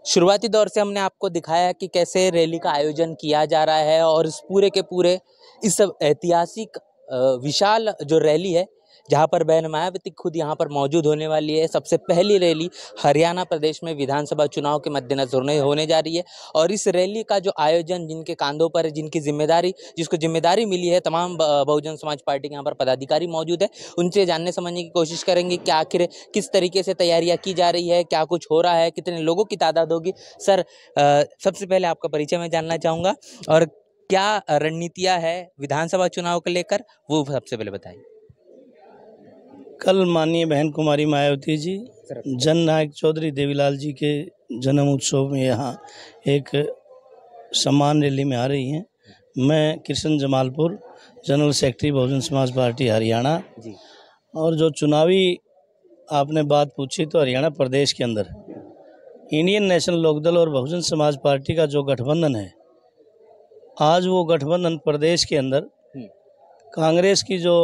शुरुआती दौर से हमने आपको दिखाया कि कैसे रैली का आयोजन किया जा रहा है और इस पूरे के पूरे इस ऐतिहासिक विशाल जो रैली है, जहां पर बहन मायावती खुद यहां पर मौजूद होने वाली है। सबसे पहली रैली हरियाणा प्रदेश में विधानसभा चुनाव के मद्देनजर होने जा रही है और इस रैली का जो आयोजन जिनके कांधों पर, जिनकी जिसको जिम्मेदारी मिली है, तमाम बहुजन समाज पार्टी के यहाँ पर पदाधिकारी मौजूद है। उनसे जानने समझने की कोशिश करेंगे कि आखिर किस तरीके से तैयारियां की जा रही है, क्या कुछ हो रहा है, कितने लोगों की तादाद होगी। सर, सबसे पहले आपका परिचय मैं जानना चाहूँगा और क्या रणनीतियाँ है विधानसभा चुनाव को लेकर, वो सबसे पहले बताइए। कल माननीय बहन कुमारी मायावती जी जननायक चौधरी देवीलाल जी के जन्म उत्सव में यहाँ एक सम्मान रैली में आ रही हैं। मैं Krishna Jamalpur, general secretary Bahujan Samaj party Haryana जी। और जो चुनावी आपने बात पूछी, तो हरियाणा प्रदेश के अंदर इंडियन नेशनल लोकदल और बहुजन समाज पार्टी का जो गठबंधन है, आज वो गठबंधन प्रदेश के अंदर कांग्रेस की जो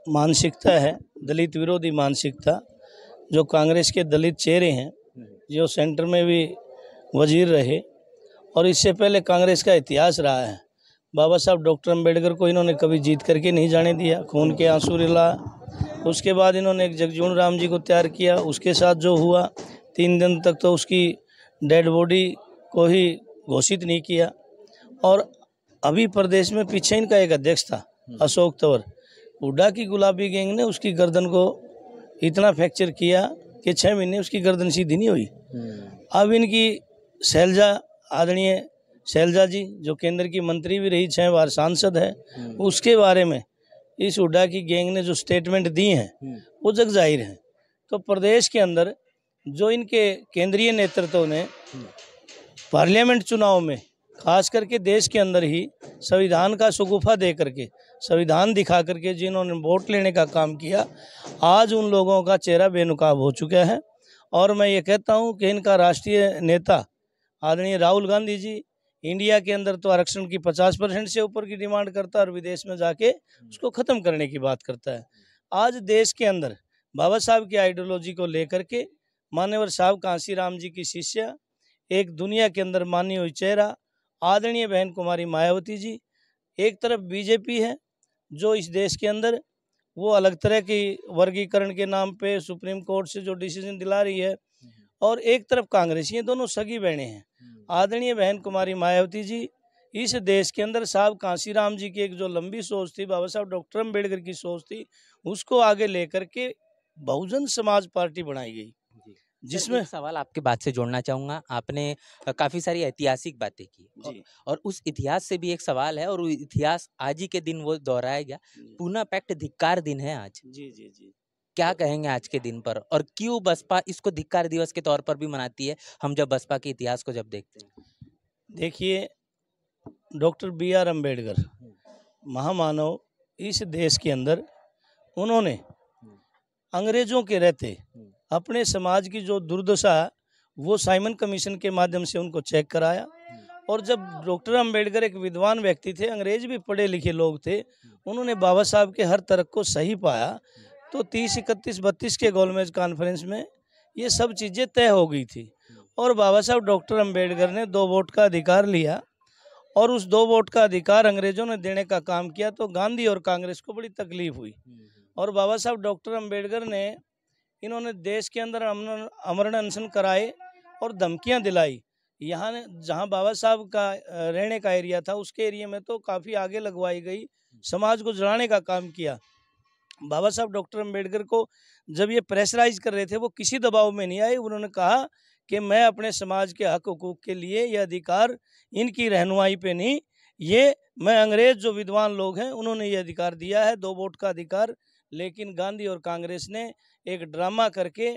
मानसिकता है, दलित विरोधी मानसिकता, जो कांग्रेस के दलित चेहरे हैं, जो सेंटर में भी वजीर रहे और इससे पहले कांग्रेस का इतिहास रहा है। बाबा साहब डॉक्टर अंबेडकर को इन्होंने कभी जीत करके नहीं जाने दिया, खून के आंसू रिला। उसके बाद इन्होंने एक जगजीवन राम जी को तैयार किया, उसके साथ जो हुआ 3 दिन तक तो उसकी डेड बॉडी को ही घोषित नहीं किया। और अभी प्रदेश में पीछे इनका एक अध्यक्ष था अशोक तंवर, हुड्डा की गुलाबी गैंग ने उसकी गर्दन को इतना फ्रैक्चर किया कि 6 महीने उसकी गर्दन सीधी नहीं हुई। अब इनकी शैलजा, आदरणीय शैलजा जी, जो केंद्र की मंत्री भी रही, 6 बार सांसद है, उसके बारे में इस हुड्डा की गैंग ने जो स्टेटमेंट दी हैं वो जग जाहिर है। तो प्रदेश के अंदर जो इनके केंद्रीय नेतृत्व ने पार्लियामेंट चुनाव में, खास करके देश के अंदर ही संविधान का शगुफा दे करके, संविधान दिखा करके जिन्होंने वोट लेने का काम किया, आज उन लोगों का चेहरा बेनकाब हो चुका है। और मैं ये कहता हूँ कि इनका राष्ट्रीय नेता आदरणीय राहुल गांधी जी इंडिया के अंदर तो आरक्षण की 50% से ऊपर की डिमांड करता है और विदेश में जाके उसको ख़त्म करने की बात करता है। आज देश के अंदर बाबा साहब की आइडियोलॉजी को लेकर के मान्यवर साहब कांशीराम जी की शिष्या, एक दुनिया के अंदर मानी हुई चेहरा आदरणीय बहन कुमारी मायावती जी, एक तरफ बीजेपी है जो इस देश के अंदर वो अलग तरह की वर्गीकरण के नाम पे सुप्रीम कोर्ट से जो डिसीजन दिला रही है, और एक तरफ कांग्रेस, ये दोनों सगी बहनें हैं। आदरणीय बहन कुमारी मायावती जी इस देश के अंदर साहब कांशीराम जी की एक जो लंबी सोच थी, बाबा साहब डॉक्टर अंबेडकर की सोच थी, उसको आगे लेकर के बहुजन समाज पार्टी बनाई गई। जिसमें सवाल आपके बात से जोड़ना चाहूँगा, आपने काफ़ी सारी ऐतिहासिक बातें की और उस इतिहास से भी एक सवाल है, और वो इतिहास आज ही के दिन वो दोहराया गया। पूना पैक्ट धिक्कार दिन है आज। जी जी जी, क्या कहेंगे आज के दिन पर, और क्यों बसपा इसको धिक्कार दिवस के तौर पर भी मनाती है, हम जब बसपा के इतिहास को जब देखते हैं? देखिए, डॉक्टर BR अम्बेडकर महामानव, इस देश के अंदर उन्होंने अंग्रेजों के रहते अपने समाज की जो दुर्दशा वो साइमन कमीशन के माध्यम से उनको चेक कराया। और जब डॉक्टर अंबेडकर एक विद्वान व्यक्ति थे, अंग्रेज भी पढ़े लिखे लोग थे, उन्होंने बाबा साहब के हर तर्क को सही पाया, तो 30, 31, 32 के गोलमेज कॉन्फ्रेंस में ये सब चीज़ें तय हो गई थी। और बाबा साहब डॉक्टर अंबेडकर ने 2 वोट का अधिकार लिया, और उस 2 वोट का अधिकार अंग्रेजों ने देने का काम किया, तो गांधी और कांग्रेस को बड़ी तकलीफ हुई। और बाबा साहब डॉक्टर अंबेडकर ने, इन्होंने देश के अंदर अमरण अनशन कराए और धमकियां दिलाई। यहाँ जहाँ बाबा साहब का रहने का एरिया था, उसके एरिया में तो काफ़ी आगे लगवाई गई, समाज को जलाने का काम किया। बाबा साहब डॉक्टर अंबेडकर को जब ये प्रेशराइज कर रहे थे, वो किसी दबाव में नहीं आए। उन्होंने कहा कि मैं अपने समाज के हक हुकूक के लिए ये अधिकार इनकी रहनुमाई पे नहीं, ये मैं अंग्रेज जो विद्वान लोग हैं उन्होंने ये अधिकार दिया है, 2 वोट का अधिकार। लेकिन गांधी और कांग्रेस ने एक ड्रामा करके,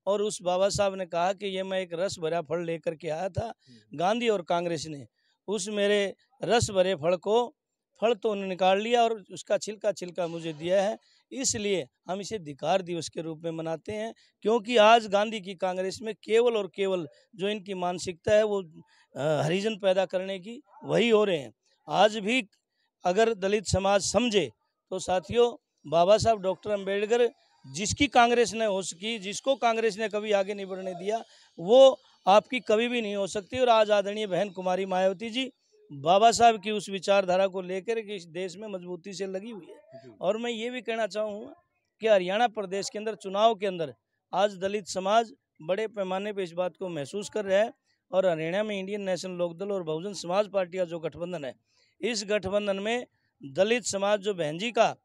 और उस बाबा साहब ने कहा कि ये मैं एक रस भरा फल लेकर के आया था, गांधी और कांग्रेस ने उस मेरे रस भरे फल तो निकाल लिया और उसका छिलका मुझे दिया है। इसलिए हम इसे धिक्कार दिवस के रूप में मनाते हैं, क्योंकि आज गांधी की कांग्रेस में केवल और केवल जो इनकी मानसिकता है वो हरिजन पैदा करने की वही हो रहे हैं। आज भी अगर दलित समाज समझे तो साथियों, बाबा साहब डॉक्टर अंबेडकर जिसकी कांग्रेस ने होश की, जिसको कांग्रेस ने कभी आगे नहीं बढ़ने दिया, वो आपकी कभी भी नहीं हो सकती। और आज आदरणीय बहन कुमारी मायावती जी बाबा साहब की उस विचारधारा को लेकर के इस देश में मजबूती से लगी हुई है। और मैं ये भी कहना चाहूँगा कि हरियाणा प्रदेश के अंदर चुनाव के अंदर आज दलित समाज बड़े पैमाने पर इस बात को महसूस कर रहा है। और हरियाणा में इंडियन नेशनल लोकदल और बहुजन समाज पार्टी का जो गठबंधन है, इस गठबंधन में दलित समाज जो बहन जी का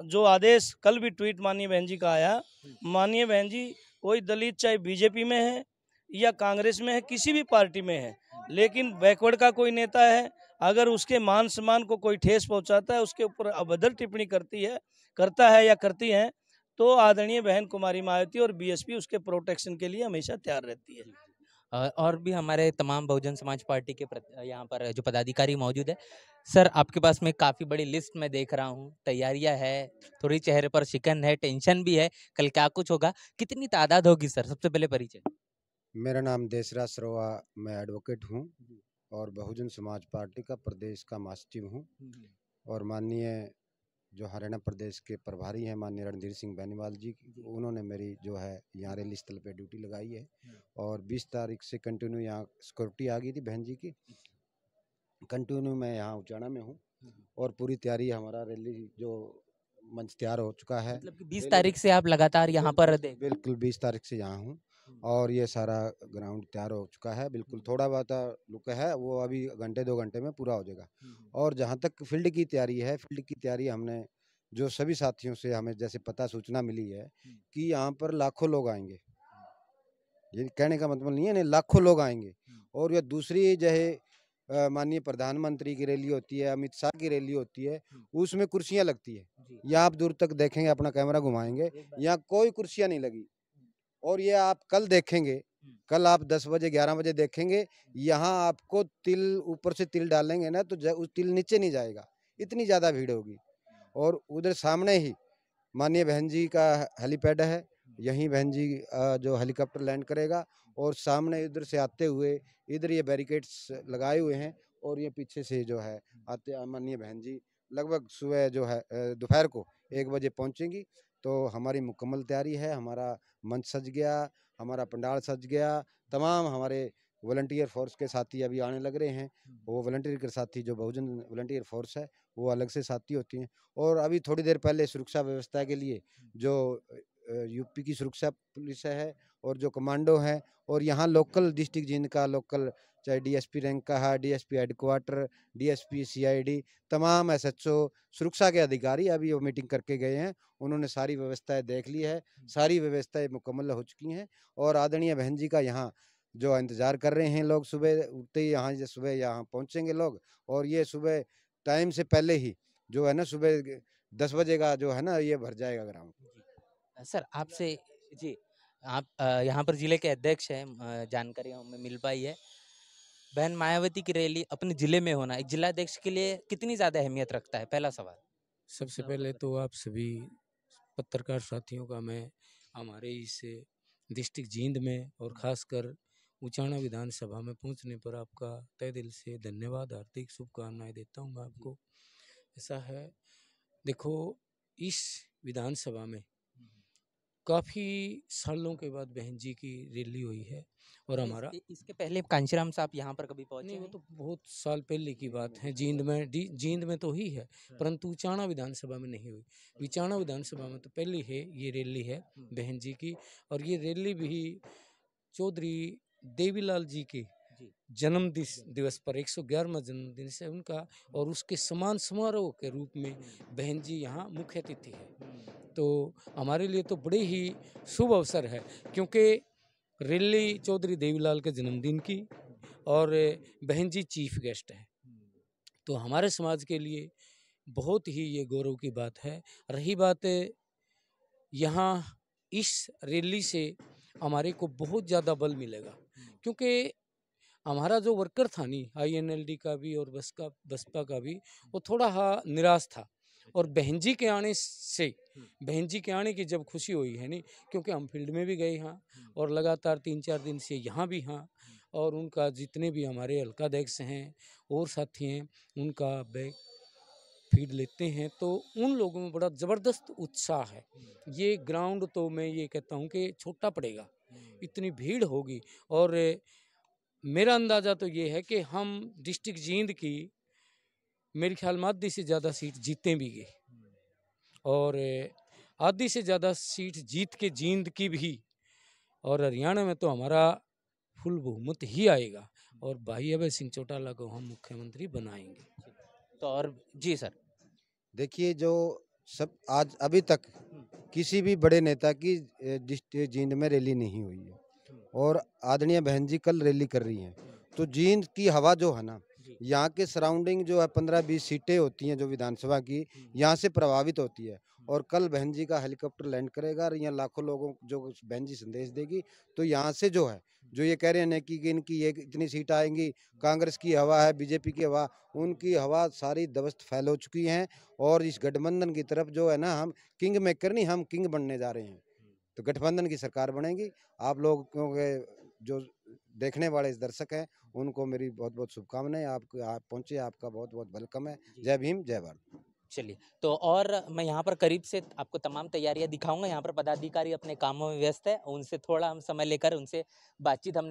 जो आदेश, कल भी ट्वीट माननीय बहन जी का आया, माननीय बहन जी कोई दलित चाहे बीजेपी में है या कांग्रेस में है, किसी भी पार्टी में है, लेकिन बैकवर्ड का कोई नेता है, अगर उसके मान सम्मान को कोई ठेस पहुंचाता है, उसके ऊपर अभद्र टिप्पणी करता है या करती है, तो आदरणीय बहन कुमारी मायावती और बीएसपी उसके प्रोटेक्शन के लिए हमेशा तैयार रहती है। और भी हमारे तमाम बहुजन समाज पार्टी के यहाँ पर जो पदाधिकारी मौजूद है। सर, आपके पास में काफ़ी बड़ी लिस्ट मैं देख रहा हूँ, तैयारियां है, थोड़ी चेहरे पर शिकन है, टेंशन भी है, कल क्या कुछ होगा, कितनी तादाद होगी सर? सबसे पहले परिचय। मेरा नाम देसराज सरवा, मैं एडवोकेट हूँ और बहुजन समाज पार्टी का प्रदेश का महासचिव हूँ। और माननीय जो हरियाणा प्रदेश के प्रभारी हैं माननीय रणधीर सिंह बेनीवाल जी, उन्होंने मेरी जो है यहाँ रैली स्थल पे ड्यूटी लगाई है। और 20 तारीख से कंटिन्यू यहाँ सिक्योरिटी आ गई थी बहन जी की, कंटिन्यू मैं यहाँ उचाना में हूँ और पूरी तैयारी, हमारा रैली जो मंच तैयार हो चुका है। मतलब कि 20 तारीख से आप लगातार यहाँ पर बिल्कुल 20 तारीख से यहाँ हूँ और ये सारा ग्राउंड तैयार हो चुका है। बिल्कुल थोड़ा बहुत लुक है, वो अभी घंटे 2 घंटे में पूरा हो जाएगा। और जहाँ तक फील्ड की तैयारी है, फील्ड की तैयारी हमने जो सभी साथियों से हमें जैसे पता सूचना मिली है कि यहाँ पर लाखों लोग आएंगे। ये कहने का मतलब नहीं है, नहीं लाखों लोग आएंगे। और ये दूसरी जो माननीय प्रधानमंत्री की रैली होती है, अमित शाह की रैली होती है, उसमें कुर्सियां लगती है। यहाँ आप दूर तक देखेंगे, अपना कैमरा घुमाएंगे, यहाँ कोई कुर्सियां नहीं लगी। और ये आप कल देखेंगे, कल आप 10 बजे 11 बजे देखेंगे, यहाँ आपको तिल ऊपर से तिल डालेंगे ना तो उस तिल नीचे नहीं जाएगा, इतनी ज़्यादा भीड़ होगी। और उधर सामने ही माननीय बहन जी का हेलीपैड है, यहीं बहन जी जो हेलीकॉप्टर लैंड करेगा। और सामने इधर से आते हुए इधर ये बैरिकेड्स लगाए हुए हैं और ये पीछे से जो है आते माननीय बहन जी लगभग सुबह जो है दोपहर को 1 बजे पहुंचेंगी। तो हमारी मुकम्मल तैयारी है, हमारा मंच सज गया, हमारा पंडाल सज गया, तमाम हमारे वॉलंटियर फोर्स के साथी अभी आने लग रहे हैं। वो वॉलंटियर के साथी जो बहुजन वॉलंटियर फोर्स है वो अलग से साथी होती हैं। और अभी थोड़ी देर पहले सुरक्षा व्यवस्था के लिए जो यूपी की सुरक्षा पुलिस है और जो कमांडो है और यहाँ लोकल डिस्ट्रिक्ट जिनका लोकल चाहे डीएसपी रैंक का है, डीएसपी हेडक्वार्टर, डीएसपी सीआईडी, तमाम एसएचओ सुरक्षा के अधिकारी अभी वो मीटिंग करके गए हैं। उन्होंने सारी व्यवस्थाएं देख ली है, सारी व्यवस्थाएं मुकम्मल हो चुकी हैं। और आदरणीय बहन जी का यहाँ जो इंतजार कर रहे हैं लोग, सुबह उठते ही यहाँ सुबह यहाँ पहुँचेंगे लोग। और ये सुबह टाइम से पहले ही जो है ना, सुबह 10 बजे का जो है ना, ये भर जाएगा ग्राउंड। सर आपसे जी, आप यहाँ पर जिले के अध्यक्ष हैं, जानकारी हमें मिल पाई है। बहन मायावती की रैली अपने जिले में होना एक जिलाध्यक्ष के लिए कितनी ज्यादा अहमियत रखता है? पहला सवाल। सबसे पहले तो आप सभी पत्रकार साथियों का मैं हमारे इस डिस्ट्रिक्ट जींद में और ख़ासकर उचाना विधानसभा में पहुंचने पर आपका तहे दिल से धन्यवाद, हार्दिक शुभकामनाएं देता हूं मैं आपको। ऐसा है, देखो, इस विधानसभा में काफ़ी सालों के बाद बहन जी की रैली हुई है और हमारा इसके पहले कांशीराम साहब यहाँ पर कभी पहुंचे नहीं, वो हैं? तो बहुत साल पहले की बात है। जींद में तो ही है, परंतु उचाना विधानसभा में नहीं हुई। उचाना विधानसभा में तो पहली है ये रैली है बहन जी की। और ये रैली भी चौधरी देवीलाल जी के जन्म दिवस पर 111वां जन्मदिन से उनका, और उसके समान समारोह के रूप में बहन जी यहाँ मुख्य अतिथि है। तो हमारे लिए तो बड़े ही शुभ अवसर है, क्योंकि रैली चौधरी देवीलाल के जन्मदिन की और बहन जी चीफ गेस्ट है, तो हमारे समाज के लिए बहुत ही ये गौरव की बात है। रही बात यहाँ इस रैली से हमारे को बहुत ज़्यादा बल मिलेगा, क्योंकि हमारा जो वर्कर था नहीं, INLD का भी और बसपा का भी, वो थोड़ा निराश था। और बहन जी के आने से, बहन जी के आने की जब खुशी हुई है नहीं, क्योंकि हम फील्ड में भी गए हाँ और लगातार 3-4 दिन से यहाँ भी हाँ, और उनका जितने भी हमारे हल्काध्यक्ष हैं और साथी हैं उनका बैक फीड लेते हैं, तो उन लोगों में बड़ा ज़बरदस्त उत्साह है। ये ग्राउंड तो मैं ये कहता हूँ कि छोटा पड़ेगा, इतनी भीड़ होगी। और मेरा अंदाज़ा तो ये है कि हम डिस्ट्रिक्ट जींद की मेरे ख्याल में आधी से ज़्यादा सीट जीते भी गए, और आधी से ज़्यादा सीट जीत के जींद की भी, और हरियाणा में तो हमारा फुल बहुमत ही आएगा, और भाई अभय सिंह चौटाला को हम मुख्यमंत्री बनाएंगे। तो और जी सर। देखिए, जो सब आज अभी तक किसी भी बड़े नेता की डिस्ट्रिक्ट जींद में रैली नहीं हुई है, और आदरणीय बहन जी कल रैली कर रही हैं। तो जींद की हवा जो है ना, यहाँ के सराउंडिंग जो है 15-20 सीटें होती हैं जो विधानसभा की, यहाँ से प्रभावित होती है। और कल बहन जी का हेलीकॉप्टर लैंड करेगा और यहाँ लाखों लोगों को जो बहन जी संदेश देगी, तो यहाँ से जो है, जो ये कह रहे हैं कि इनकी ये इतनी सीट आएंगी, कांग्रेस की हवा है, बीजेपी की हवा, उनकी हवा सारी दबस्त फैल हो चुकी हैं। और इस गठबंधन की तरफ जो है ना, हम किंग मेकर नहीं, हम किंग बनने जा रहे हैं। तो गठबंधन की सरकार बनेगी। आप लोग के जो देखने वाले दर्शक हैं, उनको मेरी बहुत बहुत शुभकामनाएं। आप पहुंचे, आपका बहुत बहुत वेलकम है। जय भीम, जय भारत। चलिए, तो और मैं यहाँ पर करीब से आपको तमाम तैयारियां दिखाऊंगा। यहाँ पर पदाधिकारी अपने कामों में व्यस्त है, उनसे थोड़ा हम समय लेकर उनसे बातचीत हमने